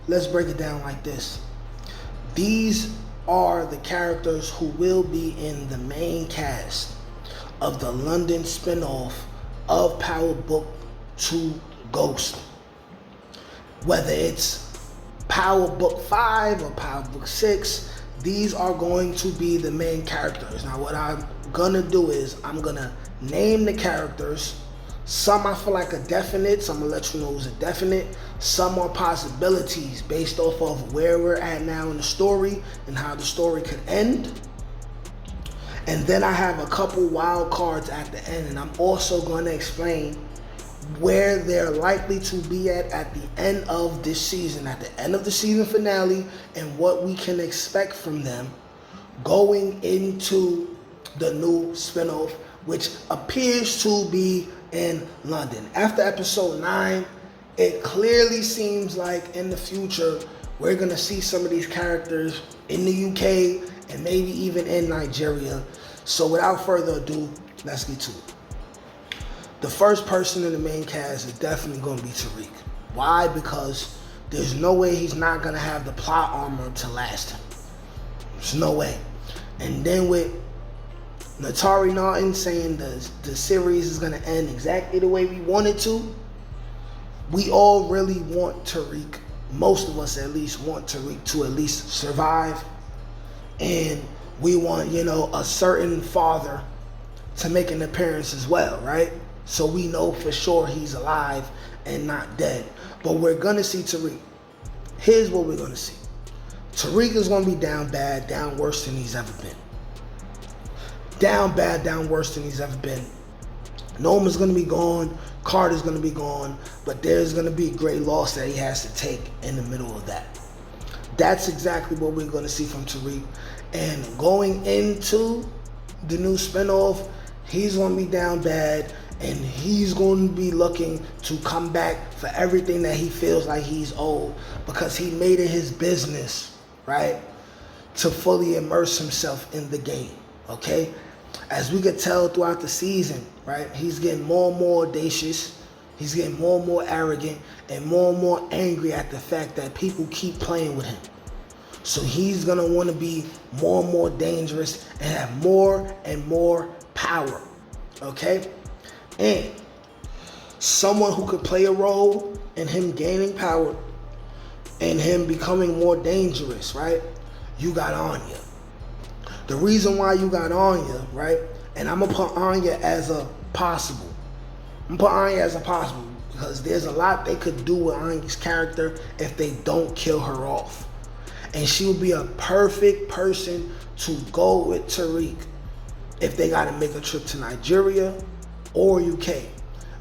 let's break it down like this. These are the characters who will be in the main cast of the London spinoff of Power Book 2 Ghost. Whether it's Power Book 5 or Power Book 6, these are going to be the main characters. Now what I'm gonna do is I'm gonna name the characters. Some I feel like are definite, so I'm gonna let you know who's a definite. Some are possibilities based off of where we're at now in the story and how the story could end. And then I have a couple wild cards at the end, and I'm also gonna explain where they're likely to be at the end of this season, at the end of the season finale, and what we can expect from them going into the new spinoff, which appears to be in London. After episode 9, it clearly seems like in the future we're gonna see some of these characters in the UK and maybe even in Nigeria. So without further ado, let's get to it. The first person in the main cast is definitely gonna be Tariq. Why? Because there's no way he's not gonna have the plot armor to last him. There's no way. And then with Natari Naughton saying the series is going to end exactly the way we want it to, we all really want Tariq, most of us at least want Tariq to at least survive. And we want, a certain father to make an appearance as well, right? So we know for sure he's alive and not dead. But we're going to see Tariq. Here's what we're going to see. Tariq is going to be down bad, down worse than he's ever been. Down bad, down worse than he's ever been. Noma's going to be gone. Carter's going to be gone. But there's going to be a great loss that he has to take in the middle of that. That's exactly what we're going to see from Tariq. And going into the new spinoff, he's going to be down bad. And he's going to be looking to come back for everything that he feels like he's owed. Because he made it his business, right, to fully immerse himself in the game, okay? As we could tell throughout the season, right, he's getting more and more audacious, he's getting more and more arrogant, and more angry at the fact that people keep playing with him. So he's gonna wanna be more and more dangerous and have more and more power, okay? And someone who could play a role in him gaining power and him becoming more dangerous, right? You got Anya. The reason why you got Anya, right? And I'm gonna put Anya as a possible. I'm gonna put Anya as a possible because there's a lot they could do with Anya's character if they don't kill her off. And she would be a perfect person to go with Tariq if they gotta make a trip to Nigeria or UK.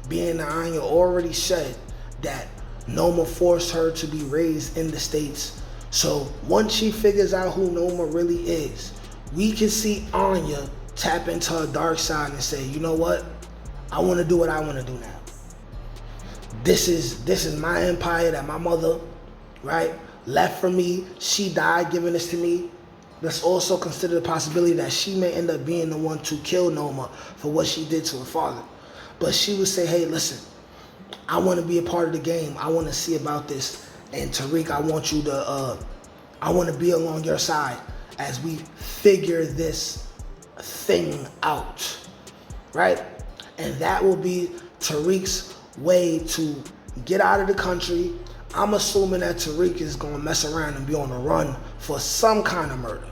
Being that Anya already said that Noma forced her to be raised in the States. So once she figures out who Noma really is, we can see Anya tap into her dark side and say, you know what? I want to do what I want to do now. This is my empire that my mother, right, left for me. She died giving this to me. Let's also consider the possibility that she may end up being the one to kill Noma for what she did to her father. But she would say, hey, listen, I want to be a part of the game. I want to see about this. And Tariq, I want you to, I want to be along your side as we figure this thing out, right? And that will be Tariq's way to get out of the country. I'm assuming that Tariq is going to mess around and be on the run for some kind of murder.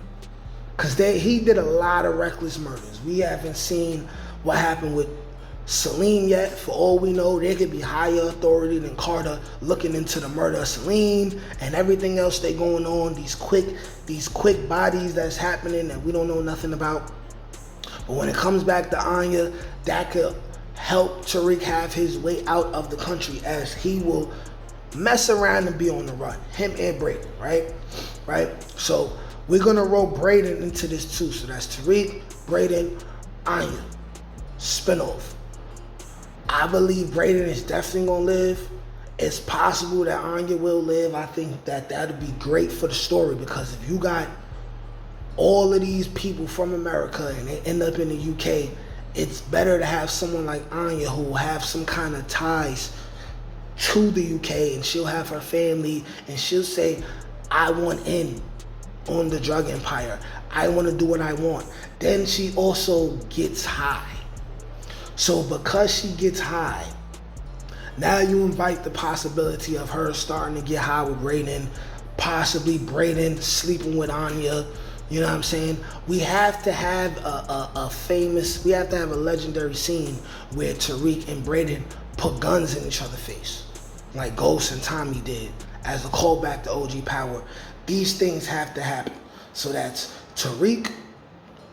Because he did a lot of reckless murders. We haven't seen what happened with Salim yet. For all we know, there could be higher authority than Carter looking into the murder of Salim and everything else they going on, these quick bodies that's happening that we don't know nothing about. But when it comes back to Anya, that could help Tariq have his way out of the country as he will mess around and be on the run. Him and Brayden, right? So we're gonna roll Brayden into this too. So that's Tariq, Brayden, Anya, spinoff. I believe Brayden is definitely gonna live. It's possible that Anya will live. I think that that'd be great for the story because if you got all of these people from America and they end up in the UK, it's better to have someone like Anya who will have some kind of ties to the UK, and she'll have her family, and she'll say, I want in on the drug empire. I want to do what I want. Then she also gets high. So because she gets high, now you invite the possibility of her starting to get high with Brayden, possibly Brayden sleeping with Anya. You know what I'm saying? We have to have we have to have a legendary scene where Tariq and Brayden put guns in each other's face, like Ghost and Tommy did, as a callback to OG Power. These things have to happen. So that's Tariq,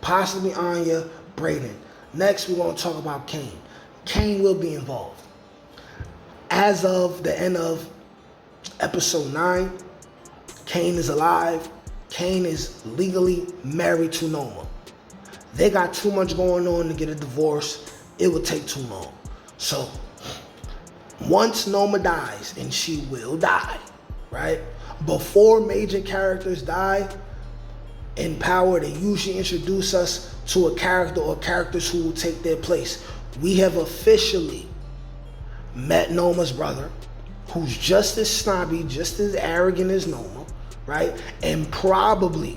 possibly Anya, Brayden. Next, we're going to talk about Kane. Kane will be involved. As of the end of episode 9, Kane is alive. Kane is legally married to Noma. They got too much going on to get a divorce. It would take too long. So, once Noma dies, and she will die, right? Before major characters die in Power, they usually introduce us to a character or characters who will take their place. We have officially met Noma's brother, who's just as snobby, just as arrogant as Noma, right? And probably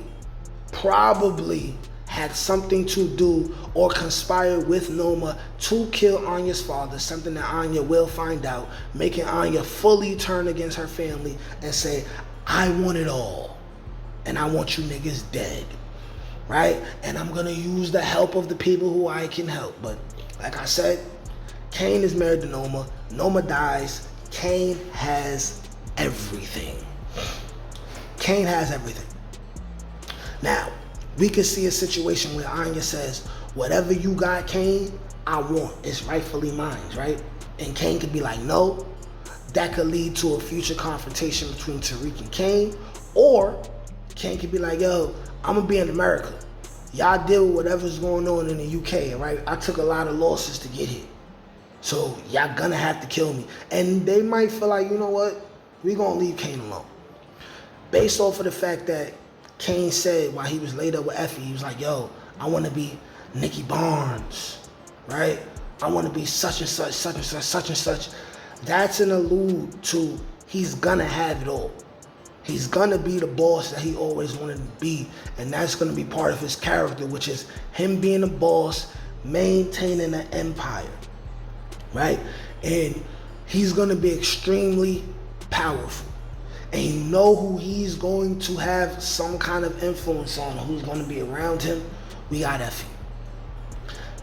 had something to do or conspire with Noma to kill Anya's father, something that Anya will find out, making Anya fully turn against her family and say, I want it all, and I want you niggas dead, right? And I'm gonna use the help of the people who I can help. But like I said, Kane is married to Noma. Noma dies. Kane has everything. Kane has everything. Now, we could see a situation where Anya says, whatever you got, Kane, I want. It's rightfully mine, right? And Kane could be like, no. That could lead to a future confrontation between Tariq and Kane. Or Kane could be like, yo, I'm going to be in America. Y'all deal with whatever's going on in the UK, right? I took a lot of losses to get here. So y'all gonna have to kill me. And they might feel like, you know what? We gonna leave Kane alone. Based off of the fact that Kane said while he was laid up with Effie, he was like, yo, I want to be Nicky Barnes, right? I want to be such and such, such and such, such and such. That's an allude to he's gonna have it all. He's gonna be the boss that he always wanted to be, and that's gonna be part of his character, which is him being a boss, maintaining an empire, right? And he's gonna be extremely powerful. And you know who he's going to have some kind of influence on, who's gonna be around him? We got Effie.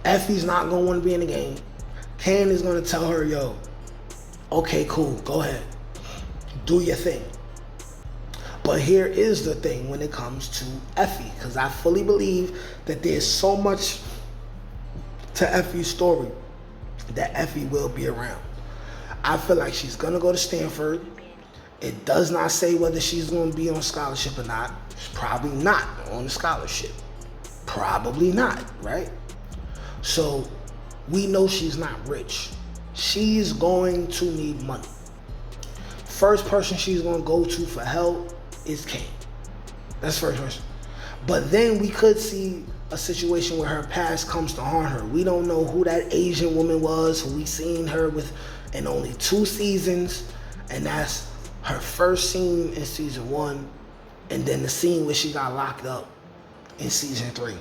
Effie's not gonna wanna be in the game. Kane is gonna tell her, yo, okay, cool, go ahead. Do your thing. But here is the thing when it comes to Effie, because I fully believe that there's so much to Effie's story that Effie will be around. I feel like she's gonna go to Stanford. It does not say whether she's gonna be on scholarship or not. She's probably not on the scholarship. Probably not, right? So we know she's not rich. She's going to need money. First person she's gonna go to for help is Kane. That's the first person. But then we could see a situation where her past comes to haunt her. We don't know who that Asian woman was who we seen her with in only 2 seasons, and that's her first scene in season 1, and then the scene where she got locked up in season 3.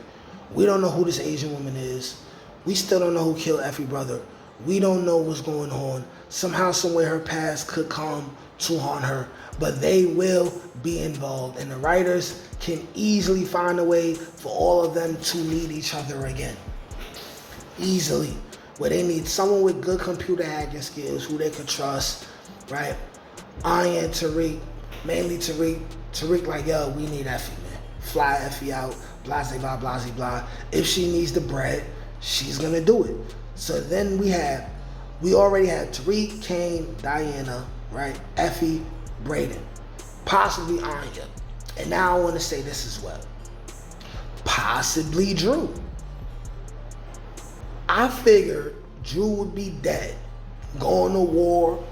We don't know who this Asian woman is. We still don't know who killed Effie's brother. We don't know what's going on. Somehow, somewhere, her past could come to haunt her, but they will be involved, and the writers can easily find a way for all of them to meet each other again. Easily. Where they need someone with good computer hacking skills who they can trust, right? Anya and Tariq, mainly Tariq. Tariq like, yo, we need Effie, man. Fly Effie out, blah, blah, blah, blah. If she needs the bread, she's gonna do it. So then we already have Tariq, Kane, Diana, right? Effie, Brayden, possibly Anya. And now I want to say this as well. Possibly Drew. I figured Drew would be dead, going to war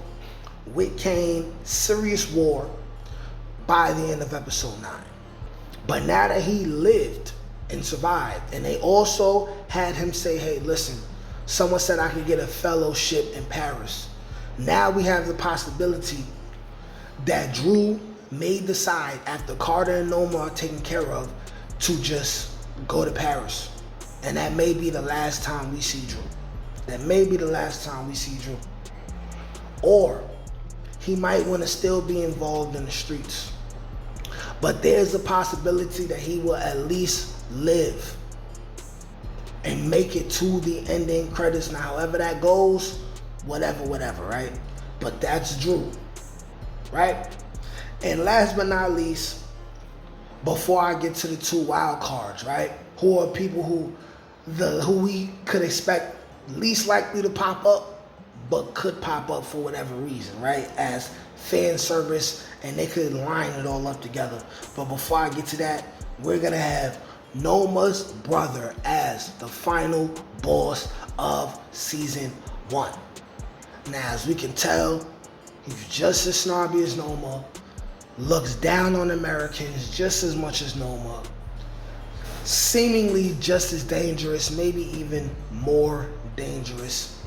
with Kane, serious war, by the end of episode 9. But now that he lived and survived, and they also had him say, hey, listen, someone said I could get a fellowship in Paris. Now we have the possibility that Drew may decide, after Carter and Noma are taken care of, to just go to Paris. And that may be the last time we see Drew. That may be the last time we see Drew. Or he might want to still be involved in the streets. But there's a possibility that he will at least live and make it to the ending credits. Now, however that goes, whatever, right? But that's Drew, right? And last but not least, before I get to the 2 wild cards, right? Who are people who we could expect least likely to pop up, but could pop up for whatever reason, right? As fan service, and they could line it all up together. But before I get to that, we're gonna have Noma's brother as the final boss of season 1. Now, as we can tell, he's just as snobby as Noma, looks down on Americans just as much as Noma, seemingly just as dangerous, maybe even more dangerous.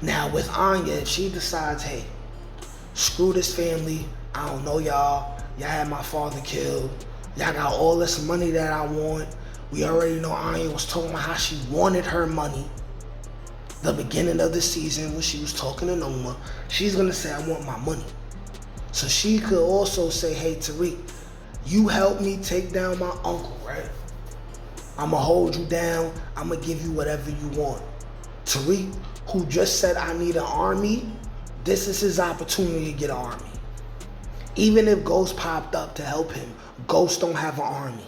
Now, with Anya, if she decides, hey, screw this family, I don't know y'all had my father killed, y'all got all this money that I want. We already know Anya was talking about how she wanted her money. The beginning of the season when she was talking to Noma, she's gonna say, I want my money. So she could also say, hey, Tariq, you helped me take down my uncle, right? I'ma hold you down, I'ma give you whatever you want. Tariq, who just said I need an army, this is his opportunity to get an army. Even if Ghost popped up to help him, Ghost don't have an army.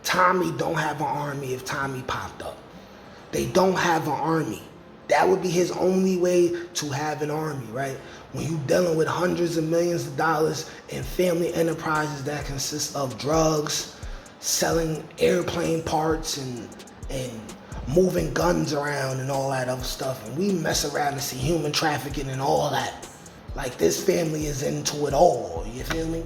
Tommy don't have an army if Tommy popped up. They don't have an army. That would be his only way to have an army, right? When you're dealing with hundreds of millions of dollars in family enterprises that consist of drugs, selling airplane parts, and moving guns around and all that other stuff. And we mess around and see human trafficking and all that. Like, this family is into it all, you feel me?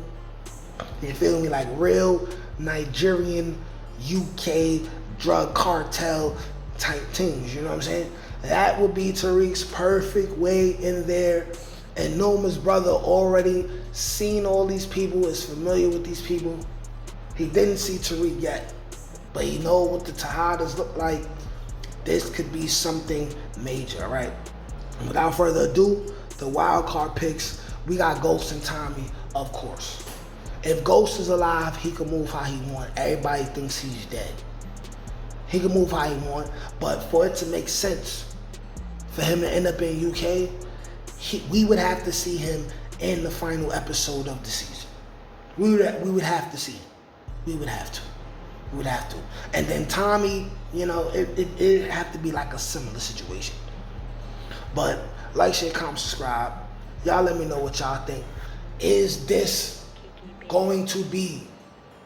You feel me? Like real Nigerian, UK drug cartel type things, you know what I'm saying? That would be Tariq's perfect way in there. And Noma's brother already seen all these people, is familiar with these people. He didn't see Tariq yet, but he know what the Tejadas look like. This could be something major, right? And without further ado, the wild card picks, we got Ghost and Tommy, of course. If Ghost is alive, he can move how he want. Everybody thinks he's dead. He can move how he want, but for it to make sense for him to end up in UK, we would have to see him in the final episode of the season. We would have to see him. We would have to. And then Tommy, you know, it'd have to be like a similar situation. But like, share, comment, subscribe. Y'all let me know what y'all think. Is this going to be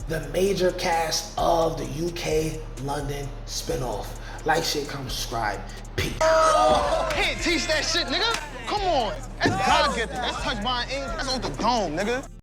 the major cast of the UK London spinoff? Like, share, comment, subscribe. Peace. Can't teach that shit, nigga. Come on. That's God given. That's touched by an angel. That's on the dome, nigga.